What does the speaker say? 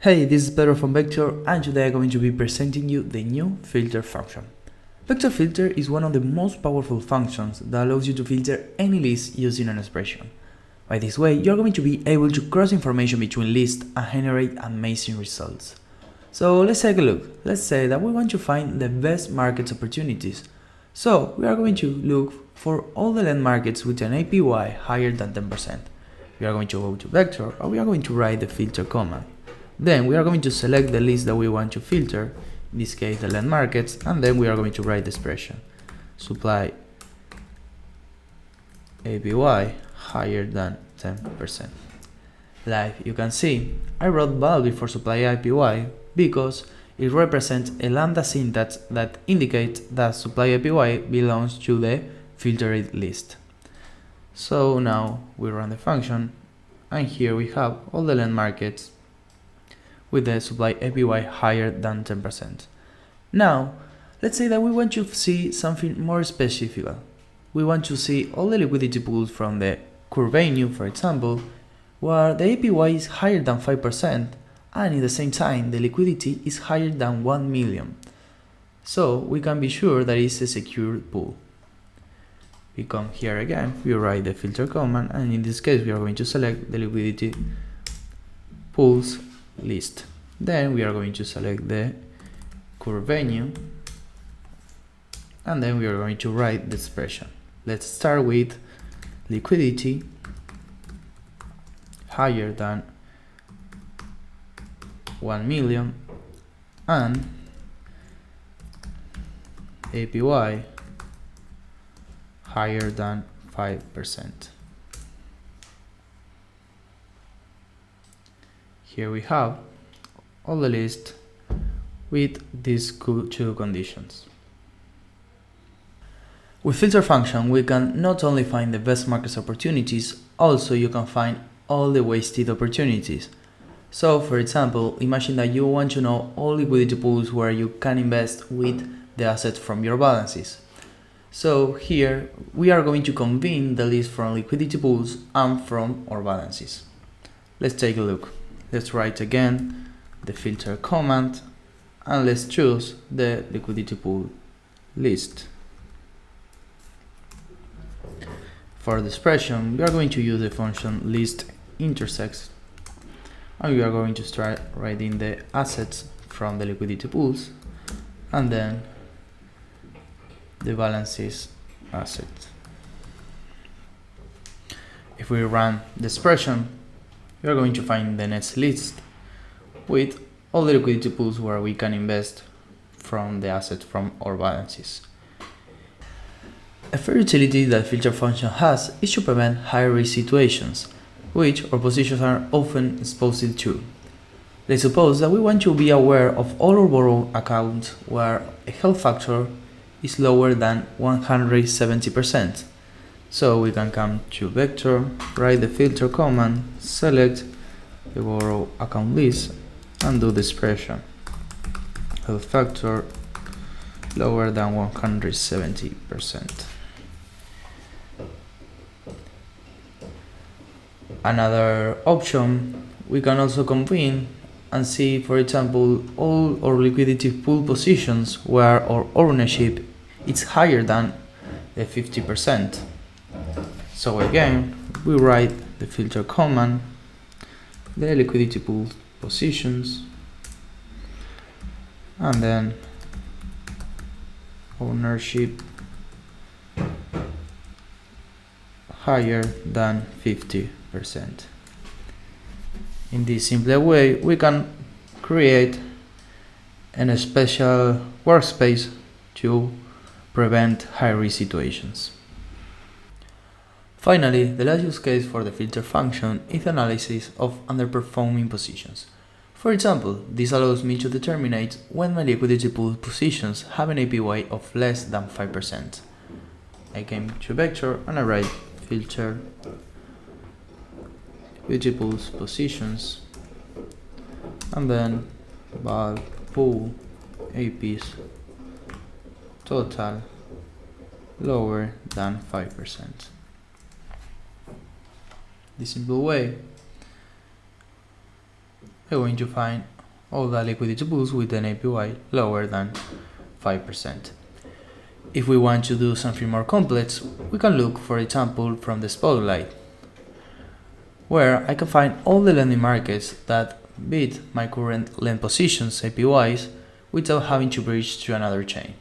Hey, this is Pedro from Vektor, and today I'm going to be presenting you the new filter function. Vektor filter is one of the most powerful functions that allows you to filter any list using an expression. By this way, you're going to be able to cross information between lists and generate amazing results. So let's take a look. Let's say that we want to find the best market opportunities. So we are going to look for all the land markets with an APY higher than 10%. We are going to go to Vektor, and we are going to write the filter command. Then we are going to select the list that we want to filter, in this case the land markets, and then we are going to write the expression supply APY higher than 10%. Like you can see, I wrote val before supply APY because it represents a lambda syntax that indicates that supply APY belongs to the filtered list. So now we run the function, and here we have all the land markets with the supply APY higher than 10%. Now, let's say that we want to see something more specific. We want to see all the liquidity pools from the curated, for example, where the APY is higher than 5% and at the same time the liquidity is higher than 1 million. So we can be sure that it's a secure pool. We come here again, we write the filter command, and in this case we are going to select the liquidity pools list. Then we are going to select the curated, and then we are going to write the expression. Let's start with liquidity higher than 1 million and APY higher than 5%. Here we have all the list with these two conditions. With filter function, we can not only find the best market opportunities, also you can find all the wasted opportunities. So, for example, imagine that you want to know all liquidity pools where you can invest with the assets from your balances. So here we are going to combine the list from liquidity pools and from our balances. Let's take a look. Let's write again the filter command, and let's choose the liquidity pool list. For the expression, we are going to use the function list intersects, and we are going to start writing the assets from the liquidity pools and then the balances asset. If we run the expression, we are going to find the next list with all the liquidity pools where we can invest from the assets from our balances. A third utility that filter function has is to prevent high-risk situations, which our positions are often exposed to. Let's suppose that we want to be aware of all our borrow accounts where a health factor is lower than 170%. So we can come to Vektor, write the filter command, select the borrow account list, and do the expression health factor lower than 170%. Another option, we can also combine and see, for example, all our liquidity pool positions where our ownership is higher than the 50%. So again, we write the filter command, the liquidity pool positions, and then ownership higher than 50%. In this simpler way, we can create a special workspace to prevent high-risk situations. Finally, the last use case for the filter function is the analysis of underperforming positions. For example, this allows me to determine when my liquidity pool positions have an APY of less than 5%. I came to Vektor and I write filter liquidity pools positions, and then val pool APs total lower than 5%. This simple way I'm going to find all the liquidity pools with an APY lower than 5%. If we want to do something more complex, we can look, for example, from the spotlight, where I can find all the lending markets that beat my current lend positions APYs without having to bridge to another chain.